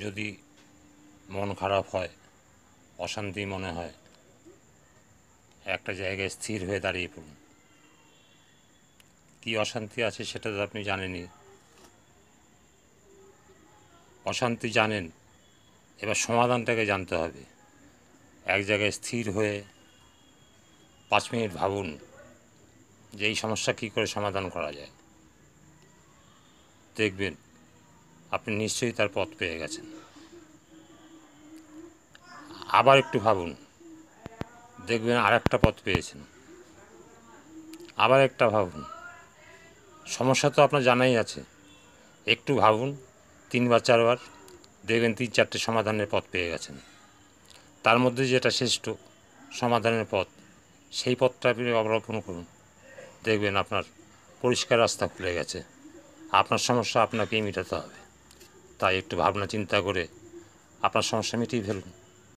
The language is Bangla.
যদি মন খারাপ হয়, অশান্তি মনে হয়, একটা জায়গায় স্থির হয়ে দাঁড়িয়ে পড়ুন। কী অশান্তি আছে সেটা তো আপনি জানেনই। অশান্তি জানেন, এবার সমাধানটাকে জানতে হবে। এক জায়গায় স্থির হয়ে 5 মিনিট ভাবুন যে এই সমস্যা কী করে সমাধান করা যায়। দেখবেন আপনি নিশ্চয়ই তার পথ পেয়ে গেছেন। আবার একটু ভাবুন, দেখবেন আর একটা পথ পেয়েছেন। আবার একটা ভাবুন, সমস্যা তো আপনার জানাই আছে। একটু ভাবুন 3 বা 4 বার, দেখবেন 3-4টে সমাধানের পথ পেয়ে গেছেন। তার মধ্যে যেটা শ্রেষ্ঠ সমাধানের পথ, সেই পথটা আপনি অবলম্বন করুন। দেখবেন আপনার পরিষ্কার রাস্তা খুলে গেছে। আপনার সমস্যা আপনাকেই মেটাতে হবে। তাই একটু ভাবনা চিন্তা করে আপনার সমস্যা মিটিয়ে ফেলুন।